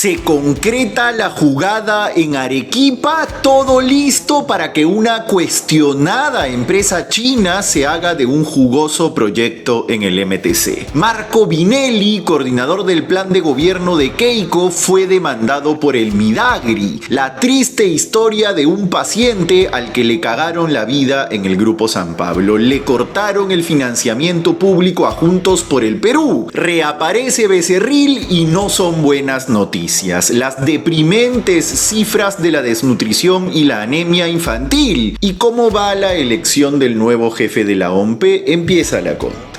Se concreta la jugada en Arequipa, todo listo para que una cuestionada empresa china se haga de un jugoso proyecto en el MTC. Marco Vinelli, coordinador del plan de gobierno de Keiko, fue demandado por el Midagri, la triste historia de un paciente al que le cagaron la vida en el Grupo San Pablo. Le cortaron el financiamiento público a Juntos por el Perú. Reaparece Becerril y no son buenas noticias. Las deprimentes cifras de la desnutrición y la anemia infantil. ¿Y cómo va la elección del nuevo jefe de la OMPE? Empieza la contra.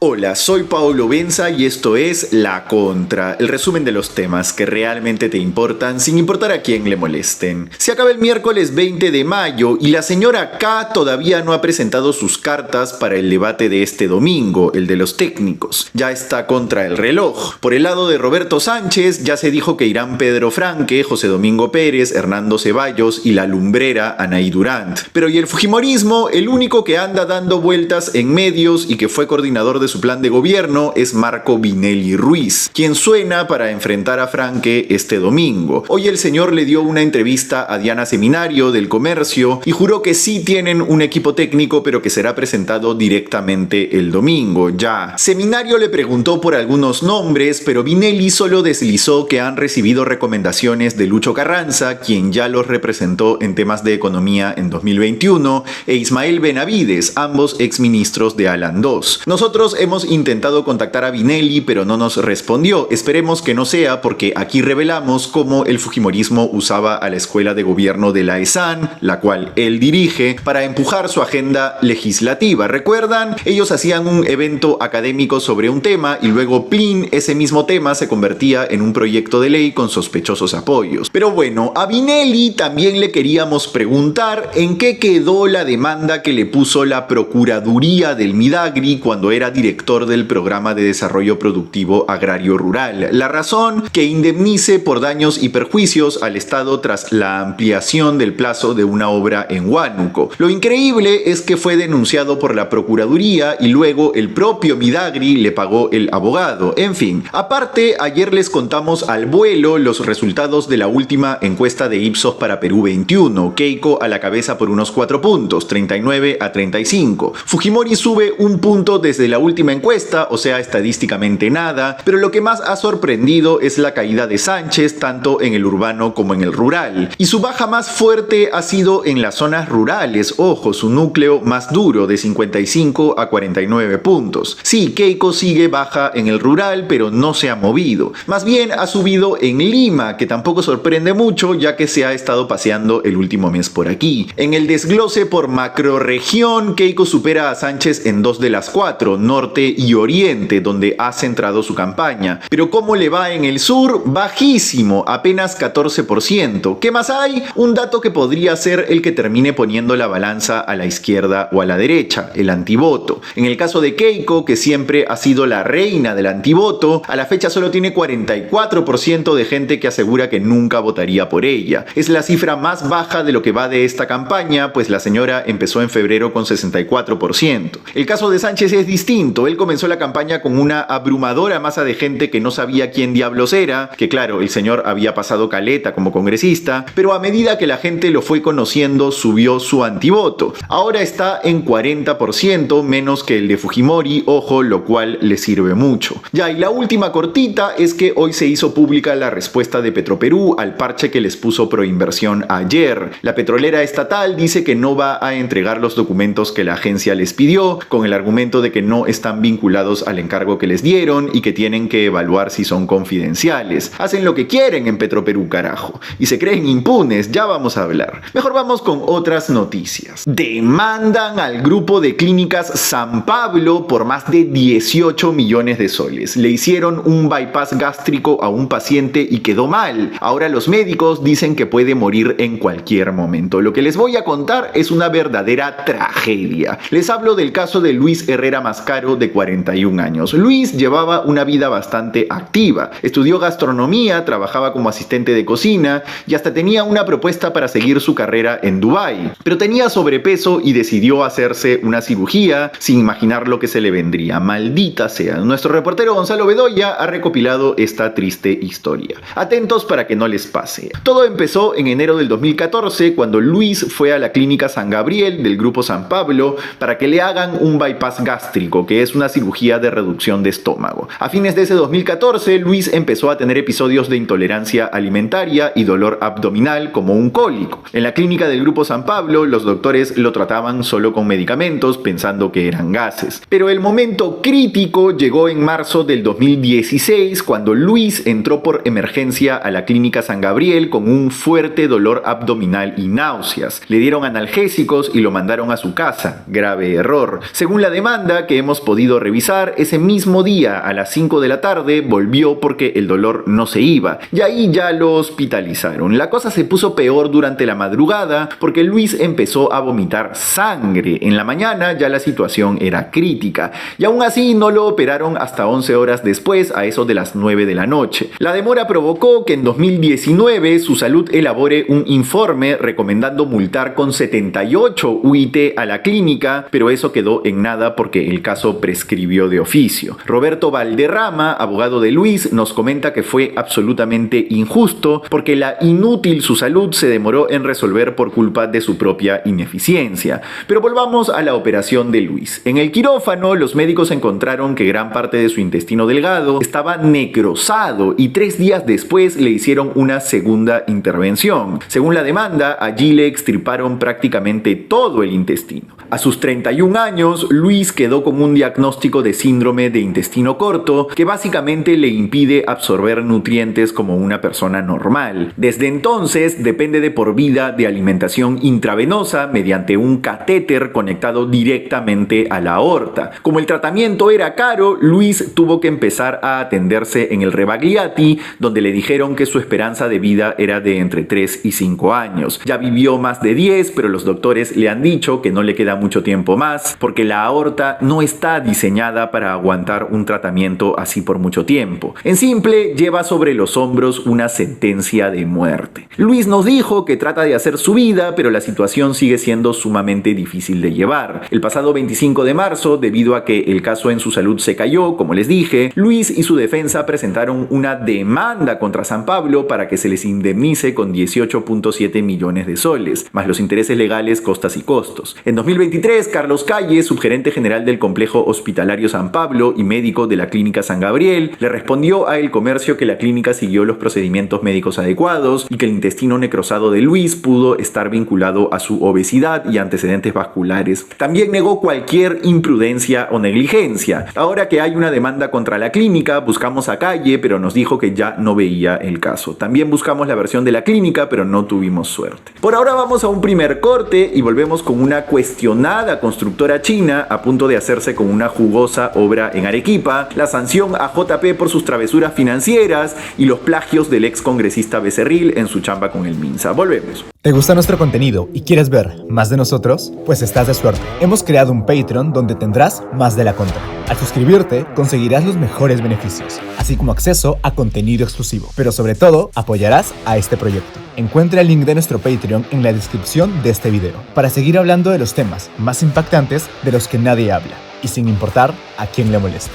Hola, soy Paulo Benza y esto es La Contra, el resumen de los temas que realmente te importan sin importar a quién le molesten. Se acaba el miércoles 20 de mayo y la señora K todavía no ha presentado sus cartas para el debate de este domingo, el de los técnicos. Ya está contra el reloj. Por el lado de Roberto Sánchez ya se dijo que irán Pedro Franque, José Domingo Pérez, Hernando Ceballos y la lumbrera Anaí Durant. Pero ¿y el fujimorismo? El único que anda dando vueltas en medios y que fue coordinador de su plan de gobierno es Marco Vinelli Ruiz, quien suena para enfrentar a Franque este domingo. Hoy el señor le dio una entrevista a Diana Seminario del Comercio y juró que sí tienen un equipo técnico, pero que será presentado directamente el domingo. Ya. Seminario le preguntó por algunos nombres, pero Vinelli solo deslizó que han recibido recomendaciones de Lucho Carranza, quien ya los representó en temas de economía en 2021, e Ismael Benavides, ambos exministros de Alan II. Nosotros hemos intentado contactar a Vinelli, pero no nos respondió. Esperemos que no sea, porque aquí revelamos cómo el fujimorismo usaba a la escuela de gobierno de la ESAN, la cual él dirige, para empujar su agenda legislativa. ¿Recuerdan? Ellos hacían un evento académico sobre un tema y luego, plin, ese mismo tema se convertía en un proyecto de ley con sospechosos apoyos. Pero bueno, a Vinelli también le queríamos preguntar en qué quedó la demanda que le puso la Procuraduría del Midagri cuando era director del Programa de Desarrollo Productivo Agrario Rural. La razón, que indemnice por daños y perjuicios al Estado tras la ampliación del plazo de una obra en Huánuco. Lo increíble es que fue denunciado por la Procuraduría y luego el propio Midagri le pagó el abogado. En fin, aparte, ayer les contamos al vuelo los resultados de la última encuesta de Ipsos para Perú 21. Keiko a la cabeza por unos 4 puntos, 39 a 35. Fujimori sube un punto desde la última encuesta, o sea, estadísticamente nada, pero lo que más ha sorprendido es la caída de Sánchez, tanto en el urbano como en el rural. Y su baja más fuerte ha sido en las zonas rurales, ojo, su núcleo más duro, de 55 a 49 puntos. Sí, Keiko sigue baja en el rural, pero no se ha movido. Más bien ha subido en Lima, que tampoco sorprende mucho, ya que se ha estado paseando el último mes por aquí. En el desglose por macrorregión, Keiko supera a Sánchez en 2 de las 4, norte y oriente, donde ha centrado su campaña. Pero ¿cómo le va en el sur? Bajísimo, apenas 14%. ¿Qué más hay? Un dato que podría ser el que termine poniendo la balanza a la izquierda o a la derecha, el antivoto. En el caso de Keiko, que siempre ha sido la reina del antivoto, a la fecha solo tiene 44% de gente que asegura que nunca votaría por ella. Es la cifra más baja de lo que va de esta campaña, pues la señora empezó en febrero con 64%. El caso de Sánchez es distinto. Él comenzó la campaña con una abrumadora masa de gente que no sabía quién diablos era, que claro, el señor había pasado caleta como congresista, pero a medida que la gente lo fue conociendo, subió su antivoto. Ahora está en 40%, menos que el de Fujimori, ojo, lo cual le sirve mucho. Ya, y la última cortita es que hoy se hizo pública la respuesta de Petroperú al parche que les puso Proinversión ayer. La petrolera estatal dice que no va a entregar los documentos que la agencia les pidió, con el argumento de que no están vinculados al encargo que les dieron y que tienen que evaluar si son confidenciales. Hacen lo que quieren en Petroperú, carajo. Y se creen impunes, ya vamos a hablar. Mejor vamos con otras noticias. Demandan al grupo de clínicas San Pablo por más de 18 millones de soles. Le hicieron un bypass gástrico a un paciente y quedó mal. Ahora los médicos dicen que puede morir en cualquier momento. Lo que les voy a contar es una verdadera tragedia. Les hablo del caso de Luis Herrera Mascaro, de 41 años. Luis llevaba una vida bastante activa. Estudió gastronomía, trabajaba como asistente de cocina y hasta tenía una propuesta para seguir su carrera en Dubái. Pero tenía sobrepeso y decidió hacerse una cirugía sin imaginar lo que se le vendría. Maldita sea. Nuestro reportero Gonzalo Bedoya ha recopilado esta triste historia. Atentos para que no les pase. Todo empezó en enero del 2014 cuando Luis fue a la clínica San Gabriel del Grupo San Pablo para que le hagan un bypass gástrico, que es una cirugía de reducción de estómago. A fines de ese 2014, Luis empezó a tener episodios de intolerancia alimentaria y dolor abdominal como un cólico. En la clínica del Grupo San Pablo, los doctores lo trataban solo con medicamentos pensando que eran gases. Pero el momento crítico llegó en marzo del 2016 cuando Luis entró por emergencia a la clínica San Gabriel con un fuerte dolor abdominal y náuseas. Le dieron analgésicos y lo mandaron a su casa. Grave error. Según la demanda que hemos podido revisar, ese mismo día a las 5 de la tarde volvió porque el dolor no se iba y ahí ya lo hospitalizaron. La cosa se puso peor durante la madrugada porque Luis empezó a vomitar sangre. En la mañana ya la situación era crítica y aún así no lo operaron hasta 11 horas después, a eso de las 9 de la noche. La demora provocó que en 2019 su salud elabore un informe recomendando multar con 78 UIT a la clínica, pero eso quedó en nada porque el caso prescribió de oficio. Roberto Valderrama, abogado de Luis, nos comenta que fue absolutamente injusto porque la inútil su salud se demoró en resolver por culpa de su propia ineficiencia. Pero volvamos a la operación de Luis. En el quirófano, los médicos encontraron que gran parte de su intestino delgado estaba necrosado y 3 días después le hicieron una segunda intervención. Según la demanda, allí le extirparon prácticamente todo el intestino. A sus 31 años, Luis quedó con un diagnóstico de síndrome de intestino corto que básicamente le impide absorber nutrientes como una persona normal. Desde entonces depende de por vida de alimentación intravenosa mediante un catéter conectado directamente a la aorta. Como el tratamiento era caro, Luis tuvo que empezar a atenderse en el Rebagliati, donde le dijeron que su esperanza de vida era de entre 3 y 5 años. Ya vivió más de 10, pero los doctores le han dicho que no le queda mucho tiempo más porque la aorta no está diseñada para aguantar un tratamiento así por mucho tiempo. En simple, lleva sobre los hombros una sentencia de muerte. Luis nos dijo que trata de hacer su vida, pero la situación sigue siendo sumamente difícil de llevar. El pasado 25 de marzo, debido a que el caso en su salud se cayó, como les dije, Luis y su defensa presentaron una demanda contra San Pablo para que se les indemnice con 18.7 millones de soles, más los intereses legales, costas y costos. En 2023, Carlos Calle, subgerente general del complejo hospitalario San Pablo y médico de la clínica San Gabriel, le respondió a El Comercio que la clínica siguió los procedimientos médicos adecuados y que el intestino necrosado de Luis pudo estar vinculado a su obesidad y antecedentes vasculares. También negó cualquier imprudencia o negligencia. Ahora que hay una demanda contra la clínica, buscamos a Calle, pero nos dijo que ya no veía el caso. También buscamos la versión de la clínica, pero no tuvimos suerte. Por ahora vamos a un primer corte y volvemos con una cuestionada constructora china a punto de hacerse con una jugosa obra en Arequipa, la sanción a JP por sus travesuras financieras y los plagios del ex congresista Becerril en su chamba con el Minsa. Volvemos. ¿Te gusta nuestro contenido y quieres ver más de nosotros? Pues estás de suerte. Hemos creado un Patreon donde tendrás más de la contra. Al suscribirte, conseguirás los mejores beneficios, así como acceso a contenido exclusivo. Pero sobre todo, apoyarás a este proyecto. Encuentra el link de nuestro Patreon en la descripción de este video, para seguir hablando de los temas más impactantes de los que nadie habla, y sin importar a quién le moleste.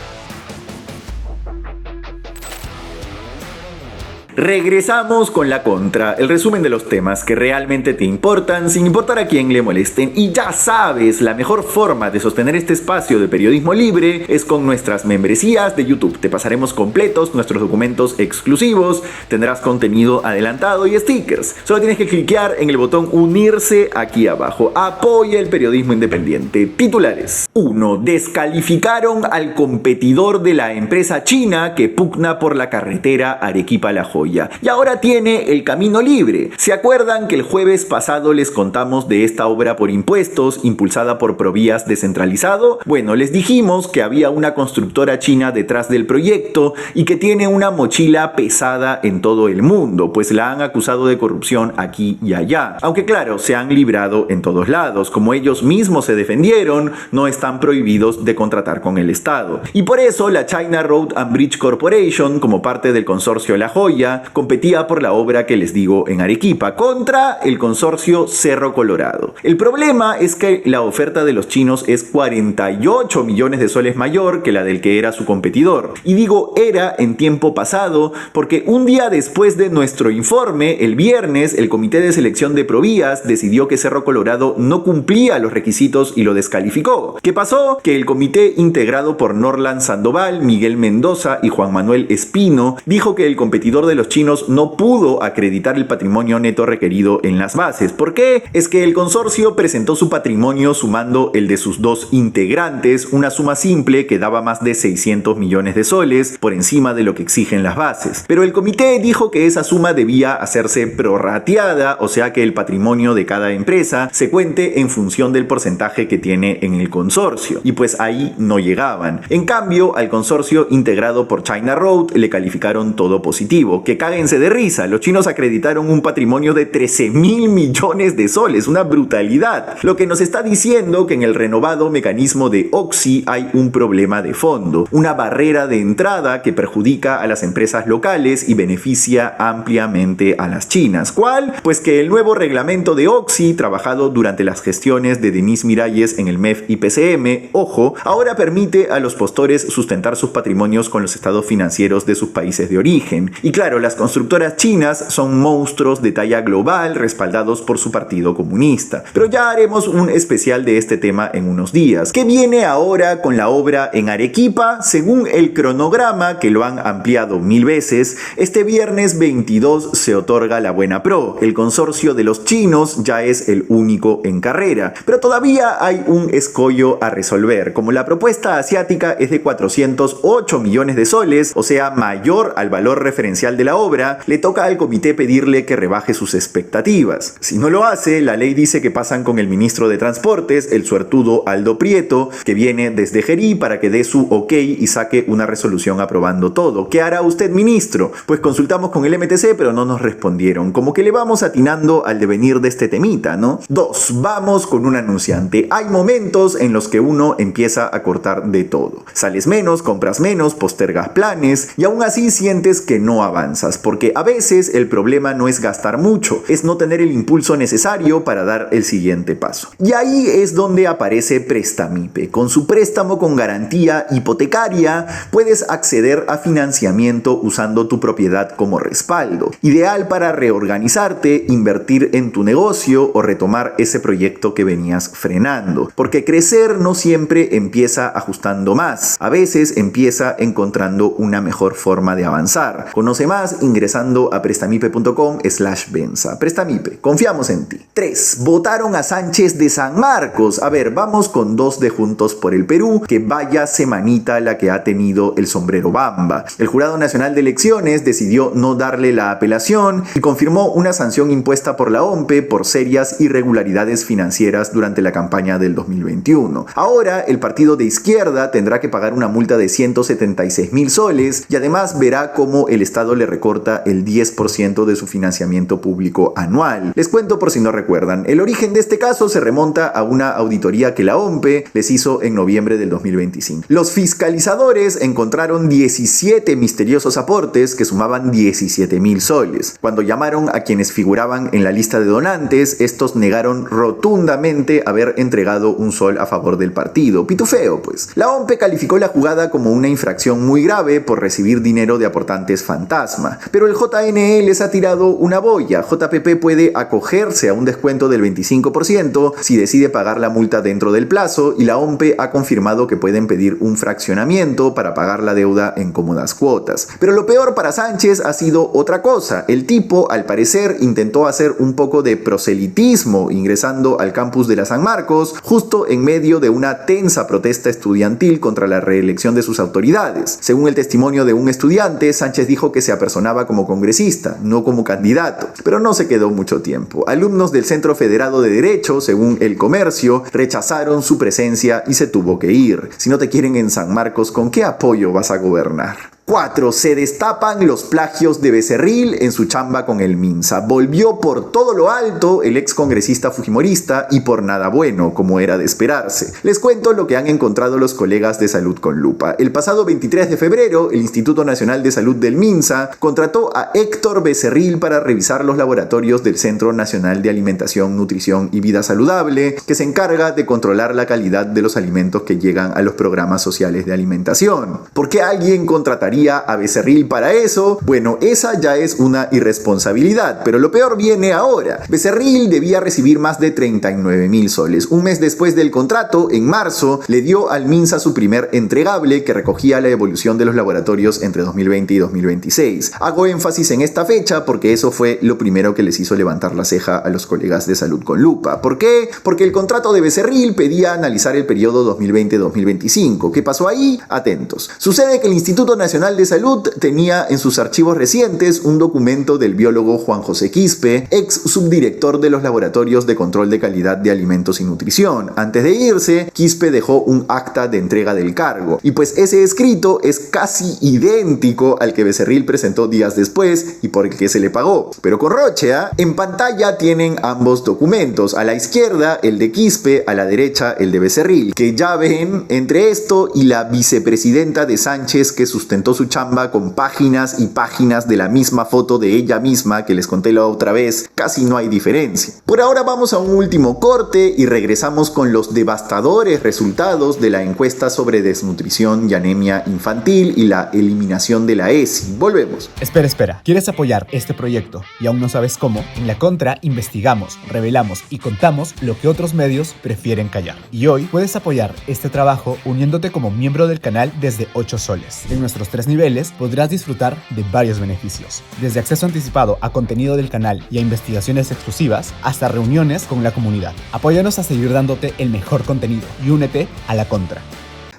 Regresamos con la contra, el resumen de los temas que realmente te importan sin importar a quién le molesten. Y ya sabes, la mejor forma de sostener este espacio de periodismo libre es con nuestras membresías de YouTube. Te pasaremos completos nuestros documentos exclusivos, tendrás contenido adelantado y stickers. Solo tienes que cliquear en el botón unirse aquí abajo. Apoya el periodismo independiente. Titulares. 1. Descalificaron al competidor de la empresa china que pugna por la carretera Arequipa-La Joya. Joya y ahora tiene el camino libre. ¿Se acuerdan que el jueves pasado les contamos de esta obra por impuestos impulsada por Provías Descentralizado? Bueno, les dijimos que había una constructora china detrás del proyecto y que tiene una mochila pesada en todo el mundo, pues la han acusado de corrupción aquí y allá. Aunque claro, se han librado en todos lados. Como ellos mismos se defendieron, no están prohibidos de contratar con el Estado. Y por eso la China Road and Bridge Corporation, como parte del consorcio La Joya, competía por la obra que les digo en Arequipa, contra el consorcio Cerro Colorado. El problema es que la oferta de los chinos es 48 millones de soles mayor que la del que era su competidor. Y digo era en tiempo pasado porque un día después de nuestro informe, el viernes, el Comité de Selección de Provías decidió que Cerro Colorado no cumplía los requisitos y lo descalificó. ¿Qué pasó? Que el comité integrado por Norland Sandoval, Miguel Mendoza y Juan Manuel Espino dijo que el competidor de los chinos no pudo acreditar el patrimonio neto requerido en las bases. ¿Por qué? Es que el consorcio presentó su patrimonio sumando el de sus dos integrantes, una suma simple que daba más de 600 millones de soles por encima de lo que exigen las bases. Pero el comité dijo que esa suma debía hacerse prorrateada, o sea que el patrimonio de cada empresa se cuente en función del porcentaje que tiene en el consorcio. Y pues ahí no llegaban. En cambio, al consorcio integrado por China Road le calificaron todo positivo. Que cáguense de risa, los chinos acreditaron un patrimonio de 13.000 millones de soles, una brutalidad. Lo que nos está diciendo que en el renovado mecanismo de Oxy hay un problema de fondo, una barrera de entrada que perjudica a las empresas locales y beneficia ampliamente a las chinas. ¿Cuál? Pues que el nuevo reglamento de Oxy, trabajado durante las gestiones de Denise Miralles en el MEF y PCM, ojo, ahora permite a los postores sustentar sus patrimonios con los estados financieros de sus países de origen. Y claro, las constructoras chinas son monstruos de talla global respaldados por su partido comunista. Pero ya haremos un especial de este tema en unos días. ¿Qué viene ahora con la obra en Arequipa? Según el cronograma, que lo han ampliado 1000 veces, este viernes 22 se otorga la Buena Pro. El consorcio de los chinos ya es el único en carrera. Pero todavía hay un escollo a resolver. Como la propuesta asiática es de 408 millones de soles, o sea, mayor al valor referencial de la obra, le toca al comité pedirle que rebaje sus expectativas. Si no lo hace, la ley dice que pasan con el ministro de Transportes, el suertudo Aldo Prieto, que viene desde Jerí para que dé su ok y saque una resolución aprobando todo. ¿Qué hará usted, ministro? Pues consultamos con el MTC, pero no nos respondieron. Como que le vamos atinando al devenir de este temita, ¿no? 2. Vamos con un anunciante. Hay momentos en los que uno empieza a cortar de todo. Sales menos, compras menos, postergas planes y aún así sientes que no avanzas, porque a veces el problema no es gastar mucho, es no tener el impulso necesario para dar el siguiente paso. Y ahí es donde aparece Prestamipe. Con su préstamo con garantía hipotecaria puedes acceder a financiamiento usando tu propiedad como respaldo. Ideal para reorganizarte, invertir en tu negocio o retomar ese proyecto que venías frenando. Porque crecer no siempre empieza ajustando más. A veces empieza encontrando una mejor forma de avanzar. Conoce más ingresando a prestamipe.com/Benza. Prestamipe, confiamos en ti. 3. Votaron a Sánchez de San Marcos. A ver, vamos con 2 de Juntos por el Perú, que vaya semanita la que ha tenido el sombrero bamba. El Jurado Nacional de Elecciones decidió no darle la apelación y confirmó una sanción impuesta por la OMPE por serias irregularidades financieras durante la campaña del 2021. Ahora, el partido de izquierda tendrá que pagar una multa de 176.000 soles y además verá cómo el Estado le recorta el 10% de su financiamiento público anual. Les cuento por si no recuerdan. El origen de este caso se remonta a una auditoría que la OMPE les hizo en noviembre del 2025. Los fiscalizadores encontraron 17 misteriosos aportes que sumaban 17.000 soles. Cuando llamaron a quienes figuraban en la lista de donantes, estos negaron rotundamente haber entregado un sol a favor del partido. Pitufeo, pues. La OMPE calificó la jugada como una infracción muy grave por recibir dinero de aportantes fantasma. Pero el JNE les ha tirado una boya. JPP puede acogerse a un descuento del 25% si decide pagar la multa dentro del plazo y la OMPE ha confirmado que pueden pedir un fraccionamiento para pagar la deuda en cómodas cuotas. Pero lo peor para Sánchez ha sido otra cosa. El tipo, al parecer, intentó hacer un poco de proselitismo ingresando al campus de la San Marcos justo en medio de una tensa protesta estudiantil contra la reelección de sus autoridades. Según el testimonio de un estudiante, Sánchez dijo que se apersonó sonaba como congresista, no como candidato, pero no se quedó mucho tiempo. Alumnos del Centro Federado de Derecho, según El Comercio, rechazaron su presencia y se tuvo que ir. Si no te quieren en San Marcos, ¿con qué apoyo vas a gobernar? 4. Se destapan los plagios de Becerril en su chamba con el Minsa. Volvió por todo lo alto el ex congresista fujimorista y por nada bueno, como era de esperarse. Les cuento lo que han encontrado los colegas de Salud con Lupa. El pasado 23 de febrero, el Instituto Nacional de Salud del Minsa contrató a Héctor Becerril para revisar los laboratorios del Centro Nacional de Alimentación, Nutrición y Vida Saludable, que se encarga de controlar la calidad de los alimentos que llegan a los programas sociales de alimentación. ¿Por qué alguien contrataría a Becerril para eso? Bueno, esa ya es una irresponsabilidad, pero lo peor viene ahora. Becerril debía recibir más de 39.000 soles. Un mes después del contrato, en marzo, le dio al Minsa su primer entregable que recogía la evolución de los laboratorios entre 2020 y 2026. Hago énfasis en esta fecha porque eso fue lo primero que les hizo levantar la ceja a los colegas de Salud con Lupa. ¿Por qué? Porque el contrato de Becerril pedía analizar el periodo 2020-2025. ¿Qué pasó ahí? Atentos. Sucede que el Instituto Nacional de Salud tenía en sus archivos recientes un documento del biólogo Juan José Quispe, ex subdirector de los laboratorios de control de calidad de alimentos y nutrición. Antes de irse, Quispe dejó un acta de entrega del cargo, y pues ese escrito es casi idéntico al que Becerril presentó días después y por el que se le pagó. Pero con roche, en pantalla tienen ambos documentos, a la izquierda el de Quispe, a la derecha el de Becerril, que ya ven, entre esto y la vicepresidenta de Sánchez que sustentó su chamba con páginas y páginas de la misma foto de ella misma que les conté la otra vez, casi no hay diferencia. Por ahora vamos a un último corte y regresamos con los devastadores resultados de la encuesta sobre desnutrición y anemia infantil y la eliminación de la ESI. Volvemos. Espera. ¿Quieres apoyar este proyecto y aún no sabes cómo? En La Contra investigamos, revelamos y contamos lo que otros medios prefieren callar. Y hoy puedes apoyar este trabajo uniéndote como miembro del canal desde 8 soles. En nuestros 3 niveles podrás disfrutar de varios beneficios, desde acceso anticipado a contenido del canal y a investigaciones exclusivas, hasta reuniones con la comunidad. Apóyanos a seguir dándote el mejor contenido y únete a La Contra.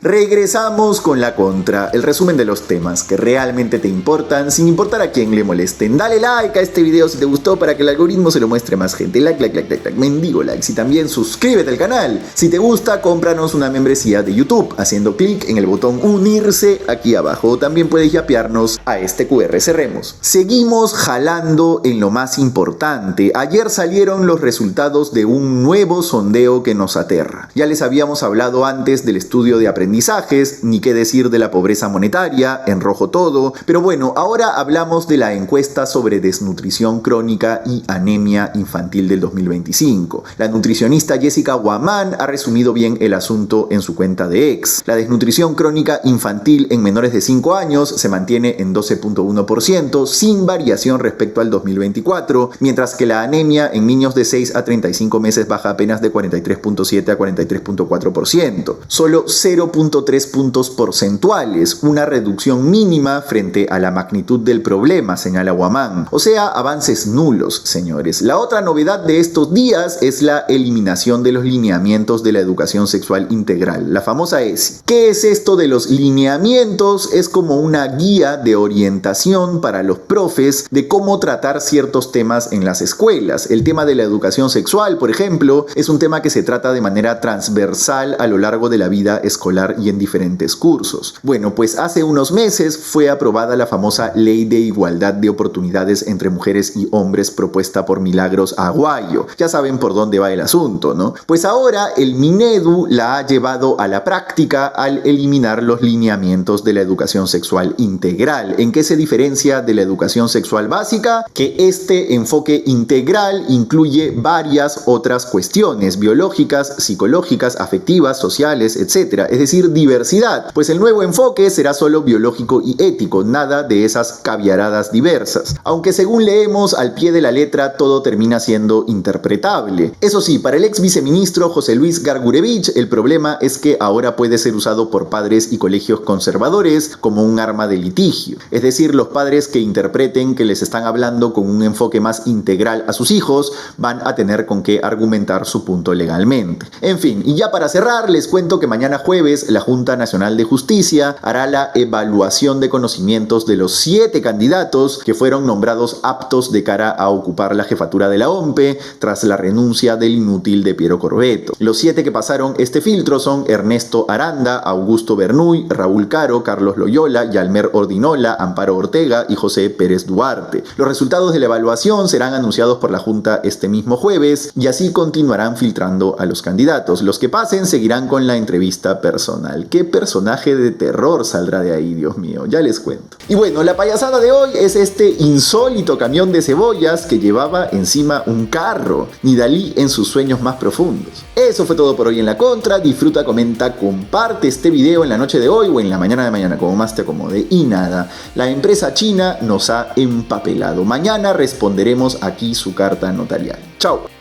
Regresamos con La Contra, el resumen de los temas que realmente te importan sin importar a quién le molesten. Dale like a este video si te gustó para que el algoritmo se lo muestre a más gente. Like, mendigo likes, y también suscríbete al canal. Si te gusta, cómpranos una membresía de YouTube haciendo clic en el botón unirse aquí abajo. También puedes yapearnos a este QR. Cerremos. Seguimos jalando en lo más importante. Ayer salieron los resultados de un nuevo sondeo que nos aterra. Ya les habíamos hablado antes del estudio de aprendizajes, ni qué decir de la pobreza monetaria, en rojo todo, pero bueno, ahora hablamos de la encuesta sobre desnutrición crónica y anemia infantil del 2025. La nutricionista Jessica Guamán ha resumido bien el asunto en su cuenta de X. La desnutrición crónica infantil en menores de 5 años se mantiene en 12.1%, sin variación respecto al 2024, mientras que la anemia en niños de 6 a 35 meses baja apenas de 43.7 a 43.4%. Solo 0.3 puntos porcentuales, una reducción mínima frente a la magnitud del problema, señala Guamán. O sea, avances nulos, señores. La otra novedad de estos días es la eliminación de los lineamientos de la educación sexual integral, la famosa ESI. ¿Qué es esto de los lineamientos? Es como una guía de orientación para los profes de cómo tratar ciertos temas en las escuelas. El tema de la educación sexual, por ejemplo, es un tema que se trata de manera transversal a lo largo de la vida escolar y en diferentes cursos. Bueno, pues hace unos meses fue aprobada la famosa Ley de Igualdad de Oportunidades entre Mujeres y Hombres propuesta por Milagros Aguayo. Ya saben por dónde va el asunto, ¿no? Pues ahora el Minedu la ha llevado a la práctica al eliminar los lineamientos de la educación sexual integral. ¿En qué se diferencia de la educación sexual básica? Que este enfoque integral incluye varias otras cuestiones biológicas, psicológicas, afectivas, sociales, etc. Es decir, diversidad, pues el nuevo enfoque será solo biológico y ético, nada de esas caviaradas diversas. Aunque según leemos al pie de la letra, todo termina siendo interpretable. Eso sí, para el ex viceministro José Luis Gargurevich, el problema es que ahora puede ser usado por padres y colegios conservadores como un arma de litigio. Es decir, los padres que interpreten que les están hablando con un enfoque más integral a sus hijos van a tener con qué argumentar su punto legalmente. En fin, y ya para cerrar, les cuento que mañana jueves la Junta Nacional de Justicia hará la evaluación de conocimientos de los 7 candidatos que fueron nombrados aptos de cara a ocupar la jefatura de la OMPE tras la renuncia del inútil de Piero Corvetto. Los 7 que pasaron este filtro son Ernesto Aranda, Augusto Bernuy, Raúl Caro, Carlos Loyola, Yalmer Ordinola, Amparo Ortega y José Pérez Duarte. Los resultados de la evaluación serán anunciados por la Junta este mismo jueves y así continuarán filtrando a los candidatos. Los que pasen seguirán con la entrevista personal. ¿Qué personaje de terror saldrá de ahí, Dios mío? Ya les cuento. Y bueno, la payasada de hoy es este insólito camión de cebollas que llevaba encima un carro. Ni Dalí en sus sueños más profundos. Eso fue todo por hoy en La Contra. Disfruta, comenta, comparte este video en la noche de hoy o en la mañana de mañana, como más te acomode. Y nada, la empresa china nos ha empapelado. Mañana responderemos aquí su carta notarial. Chao.